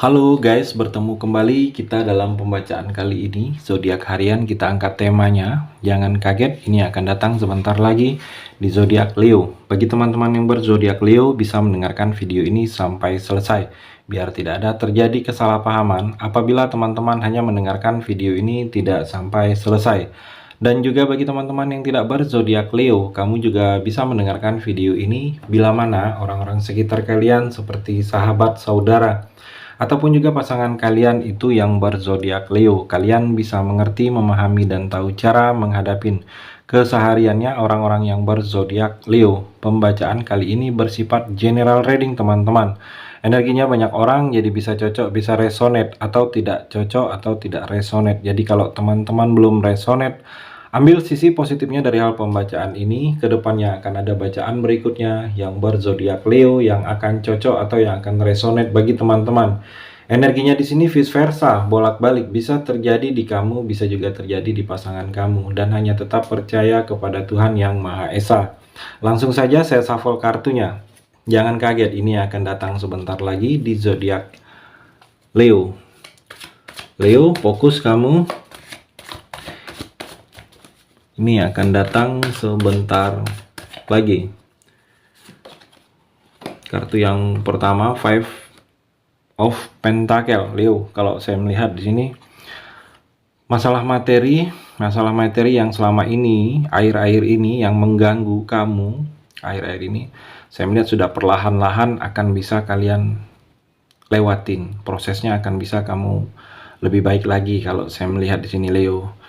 Halo guys, bertemu kembali kita dalam pembacaan kali ini. Zodiak harian kita angkat temanya. Jangan kaget, ini akan datang sebentar lagi di zodiak Leo. Bagi teman-teman yang berzodiak Leo bisa mendengarkan video ini sampai selesai biar tidak ada terjadi kesalahpahaman apabila teman-teman hanya mendengarkan video ini tidak sampai selesai. Dan juga bagi teman-teman yang tidak berzodiak Leo, kamu juga bisa mendengarkan video ini bila mana orang-orang sekitar kalian seperti sahabat, saudara, ataupun juga pasangan kalian itu yang berzodiak Leo. Kalian bisa mengerti, memahami, dan tahu cara menghadapi kesehariannya orang-orang yang berzodiak Leo. Pembacaan kali ini bersifat general reading teman-teman. Energinya banyak orang, jadi bisa cocok, bisa resonate, atau tidak cocok, atau tidak resonate. Jadi kalau teman-teman belum resonate, ambil sisi positifnya dari hal pembacaan ini. Kedepannya akan ada bacaan berikutnya yang berzodiak Leo yang akan cocok atau yang akan resonate bagi teman-teman. Energinya di sini vice versa, bolak-balik, bisa terjadi di kamu, bisa juga terjadi di pasangan kamu, dan hanya tetap percaya kepada Tuhan Yang Maha Esa. Langsung saja saya shuffle kartunya. Jangan kaget, ini akan datang sebentar lagi di zodiak Leo. Leo, fokus kamu. Ini akan datang sebentar lagi. Kartu yang pertama, Five of Pentacle, Leo. Kalau saya melihat di sini masalah materi yang selama ini, air-air ini yang mengganggu kamu, air-air ini saya melihat sudah perlahan-lahan akan bisa kalian lewatin. Prosesnya akan bisa kamu lebih baik lagi kalau saya melihat di sini, Leo.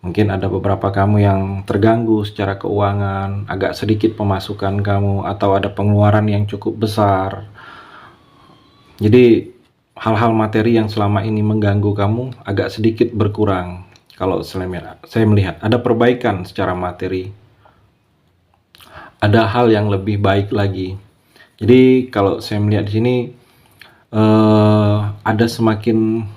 Mungkin ada beberapa kamu yang terganggu secara keuangan, agak sedikit pemasukan kamu, atau ada pengeluaran yang cukup besar. Jadi hal-hal materi yang selama ini mengganggu kamu agak sedikit berkurang. Kalau saya melihat ada perbaikan secara materi, ada hal yang lebih baik lagi. Jadi kalau saya melihat di sini ada semakin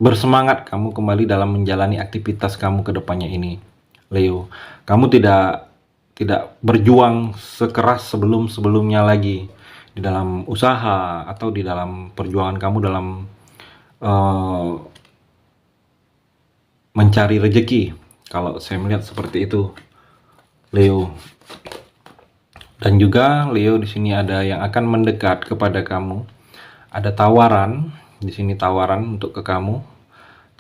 bersemangat kamu kembali dalam menjalani aktivitas kamu ke depannya ini, Leo. Kamu tidak berjuang sekeras sebelumnya lagi di dalam usaha atau di dalam perjuangan kamu dalam mencari rezeki. Kalau saya melihat seperti itu, Leo. Dan juga Leo di sini ada yang akan mendekat kepada kamu. Ada tawaran di sini, tawaran untuk ke kamu,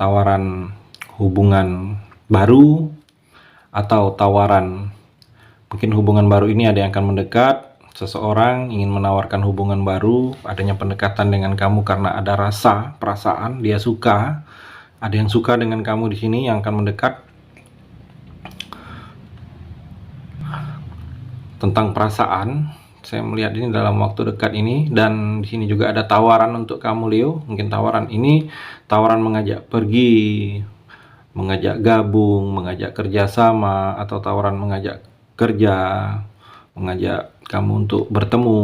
tawaran hubungan baru, atau tawaran mungkin hubungan baru ini ada yang akan mendekat. Seseorang ingin menawarkan hubungan baru, adanya pendekatan dengan kamu karena ada rasa, perasaan, dia suka, ada yang suka dengan kamu di sini yang akan mendekat. Tentang perasaan, saya melihat ini dalam waktu dekat ini, dan di sini juga ada tawaran untuk kamu, Leo. Mungkin tawaran ini tawaran mengajak pergi, mengajak gabung, mengajak kerjasama, atau tawaran mengajak kerja, mengajak kamu untuk bertemu.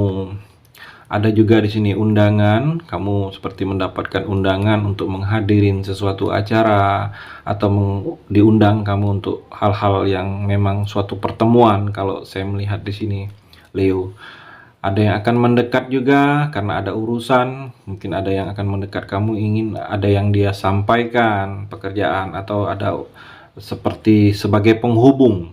Ada juga di sini undangan, kamu seperti mendapatkan undangan untuk menghadirin sesuatu acara, atau diundang kamu untuk hal-hal yang memang suatu pertemuan. Kalau saya melihat di sini, Leo, ada yang akan mendekat juga karena ada urusan. Mungkin ada yang akan mendekat kamu, ingin ada yang dia sampaikan, pekerjaan, atau ada seperti sebagai penghubung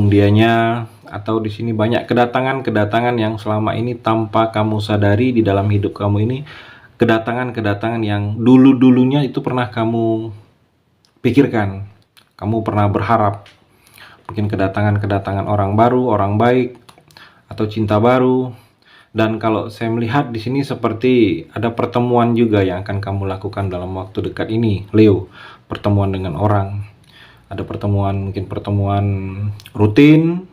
dianya. Atau di sini banyak kedatangan yang selama ini tanpa kamu sadari di dalam hidup kamu ini, kedatangan yang dulunya itu pernah kamu pikirkan, kamu pernah berharap. Mungkin kedatangan orang baru, orang baik, atau cinta baru. Dan kalau saya melihat di sini seperti ada pertemuan juga yang akan kamu lakukan dalam waktu dekat ini, Leo. Pertemuan dengan orang, ada pertemuan, mungkin pertemuan rutin,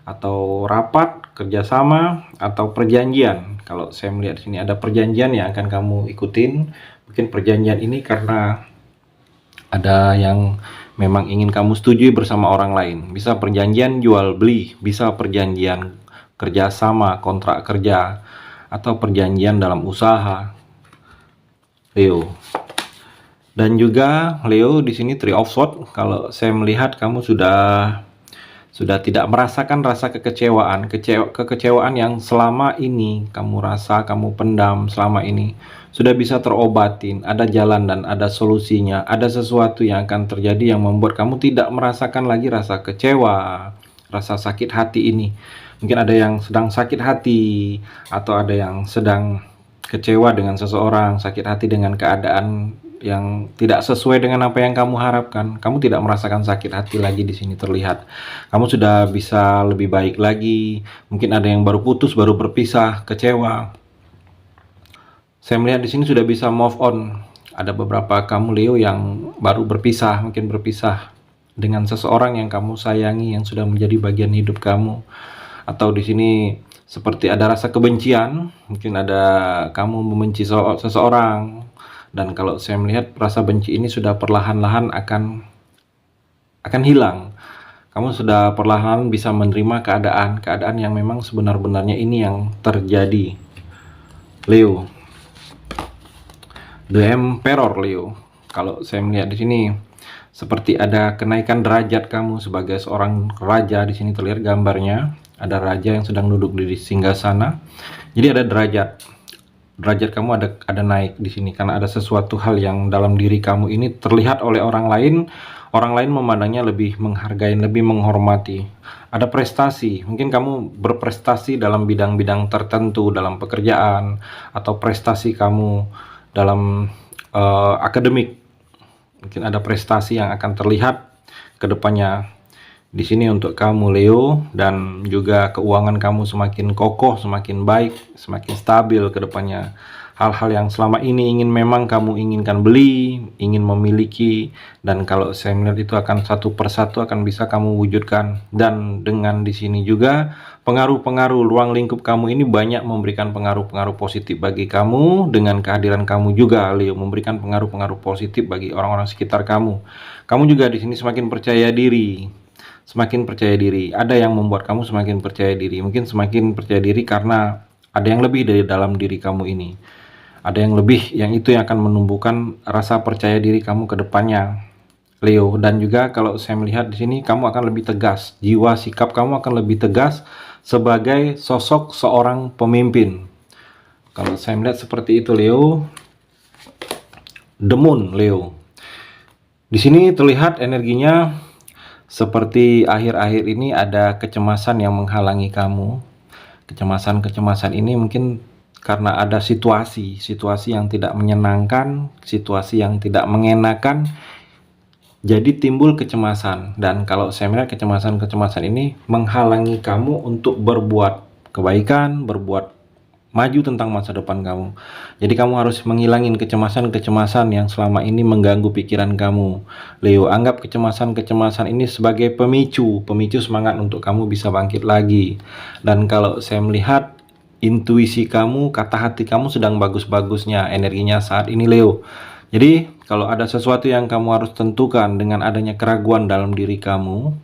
atau rapat kerjasama, atau perjanjian. Kalau saya melihat di sini ada perjanjian yang akan kamu ikutin. Mungkin perjanjian ini karena ada yang memang ingin kamu setujui bersama orang lain. Bisa perjanjian jual beli, bisa perjanjian kerjasama, kontrak kerja, atau perjanjian dalam usaha, Leo. Dan juga Leo di sini Three of Swords. Kalau saya melihat kamu sudah sudah tidak merasakan rasa kekecewaan yang selama ini kamu rasa, kamu pendam selama ini, sudah bisa terobatin, ada jalan dan ada solusinya, ada sesuatu yang akan terjadi yang membuat kamu tidak merasakan lagi rasa kecewa, rasa sakit hati ini. Mungkin ada yang sedang sakit hati, atau ada yang sedang kecewa dengan seseorang, sakit hati dengan keadaan yang tidak sesuai dengan apa yang kamu harapkan. Kamu tidak merasakan sakit hati lagi di sini terlihat. Kamu sudah bisa lebih baik lagi. Mungkin ada yang baru putus, baru berpisah, kecewa. Saya melihat di sini sudah bisa move on. Ada beberapa kamu Leo yang baru berpisah, mungkin berpisah dengan seseorang yang kamu sayangi, yang sudah menjadi bagian hidup kamu. Atau di sini seperti ada rasa kebencian, mungkin ada kamu membenci seseorang. Dan kalau saya melihat rasa benci ini sudah perlahan-lahan akan hilang. Kamu sudah perlahan bisa menerima keadaan yang memang sebenar-benarnya ini yang terjadi. Leo, The Emperor Leo. Kalau saya melihat di sini seperti ada kenaikan derajat kamu sebagai seorang raja. Di sini terlihat gambarnya ada raja yang sedang duduk di singgasana. Jadi ada derajat kamu ada naik di sini karena ada sesuatu hal yang dalam diri kamu ini terlihat oleh orang lain memandangnya lebih menghargai, lebih menghormati. Ada prestasi, mungkin kamu berprestasi dalam bidang-bidang tertentu, dalam pekerjaan, atau prestasi kamu dalam akademik. Mungkin ada prestasi yang akan terlihat ke depannya di sini untuk kamu Leo, dan juga keuangan kamu semakin kokoh, semakin baik, semakin stabil ke depannya. Hal-hal yang selama ini memang kamu inginkan beli, ingin memiliki, dan kalau saya melihat itu akan satu persatu akan bisa kamu wujudkan. Dan dengan di sini juga pengaruh-pengaruh ruang lingkup kamu ini banyak memberikan pengaruh-pengaruh positif bagi kamu. Dengan kehadiran kamu juga Leo memberikan pengaruh-pengaruh positif bagi orang-orang sekitar kamu. Kamu juga di sini semakin percaya diri. Semakin percaya diri, ada yang membuat kamu semakin percaya diri. Mungkin semakin percaya diri karena ada yang lebih dari dalam diri kamu ini. Ada yang lebih, yang itu yang akan menumbuhkan rasa percaya diri kamu ke depannya, Leo. Dan juga kalau saya melihat di sini kamu akan lebih tegas. Jiwa sikap kamu akan lebih tegas sebagai sosok seorang pemimpin. Kalau saya melihat seperti itu, Leo. The Moon, Leo. Di sini terlihat energinya seperti akhir-akhir ini ada kecemasan yang menghalangi kamu. Kecemasan-kecemasan ini mungkin karena ada situasi yang tidak menyenangkan, situasi yang tidak mengenakan, jadi timbul kecemasan. Dan kalau saya melihat kecemasan-kecemasan ini menghalangi kamu untuk berbuat kebaikan, berbuat maju tentang masa depan kamu. Jadi kamu harus menghilangin kecemasan-kecemasan yang selama ini mengganggu pikiran kamu, Leo. Anggap kecemasan-kecemasan ini sebagai pemicu semangat untuk kamu bisa bangkit lagi. Dan kalau saya melihat intuisi kamu, kata hati kamu sedang bagus-bagusnya energinya saat ini, Leo. Jadi kalau ada sesuatu yang kamu harus tentukan dengan adanya keraguan dalam diri kamu,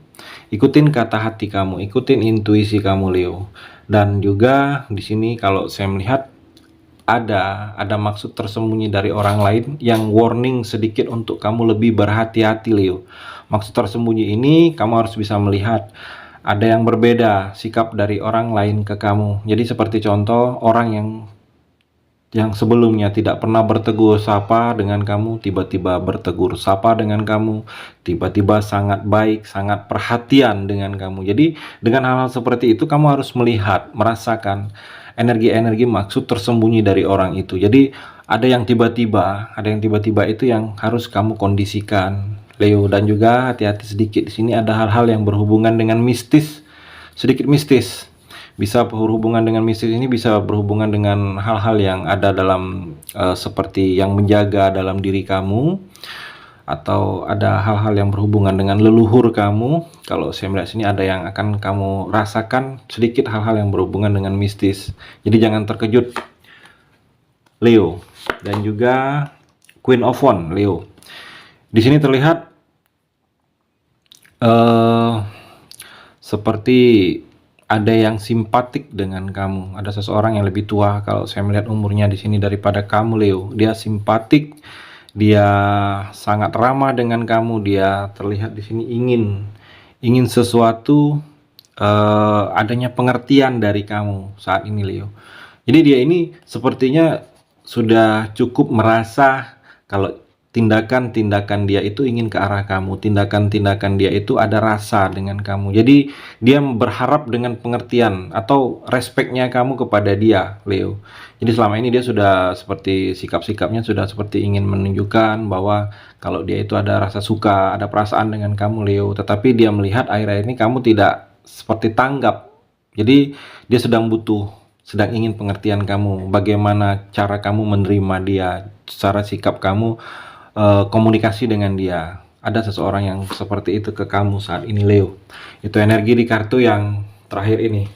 ikutin kata hati kamu, ikutin intuisi kamu, Leo. Dan juga di sini kalau saya melihat ada maksud tersembunyi dari orang lain yang warning sedikit untuk kamu lebih berhati-hati, Leo. Maksud tersembunyi ini kamu harus bisa melihat ada yang berbeda sikap dari orang lain ke kamu. Jadi seperti contoh orang yang sebelumnya tidak pernah bertegur sapa dengan kamu, tiba-tiba bertegur sapa dengan kamu, tiba-tiba sangat baik, sangat perhatian dengan kamu. Jadi dengan hal-hal seperti itu kamu harus melihat, merasakan energi-energi maksud tersembunyi dari orang itu. Jadi ada yang tiba-tiba itu yang harus kamu kondisikan, Leo. Dan juga hati-hati sedikit di sini ada hal-hal yang berhubungan dengan mistis, sedikit mistis. Bisa berhubungan dengan mistis ini bisa berhubungan dengan hal-hal yang ada dalam seperti yang menjaga dalam diri kamu, atau ada hal-hal yang berhubungan dengan leluhur kamu. Kalau saya melihat sini ada yang akan kamu rasakan sedikit hal-hal yang berhubungan dengan mistis. Jadi jangan terkejut, Leo. Dan juga Queen of Wands, Leo. Di sini terlihat seperti ada yang simpatik dengan kamu. Ada seseorang yang lebih tua, kalau saya melihat umurnya di sini daripada kamu, Leo. Dia simpatik, dia sangat ramah dengan kamu, dia terlihat di sini ingin sesuatu, adanya pengertian dari kamu saat ini, Leo. Jadi dia ini sepertinya sudah cukup merasa kalau tindakan-tindakan dia itu ingin ke arah kamu, tindakan-tindakan dia itu ada rasa dengan kamu. Jadi dia berharap dengan pengertian atau respeknya kamu kepada dia, Leo. Jadi selama ini dia sudah seperti sikap-sikapnya sudah seperti ingin menunjukkan bahwa kalau dia itu ada rasa suka, ada perasaan dengan kamu, Leo. Tetapi dia melihat akhir-akhir ini kamu tidak seperti tanggap. Jadi dia sedang ingin pengertian kamu, bagaimana cara kamu menerima dia, cara sikap kamu, komunikasi dengan dia. Ada seseorang yang seperti itu ke kamu saat ini, Leo. Itu energi di kartu yang terakhir ini.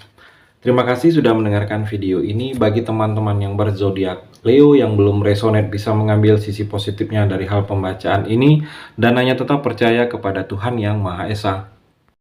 Terima kasih sudah mendengarkan video ini. Bagi teman-teman yang berzodiak Leo yang belum resonate bisa mengambil sisi positifnya dari hal pembacaan ini dan hanya tetap percaya kepada Tuhan Yang Maha Esa.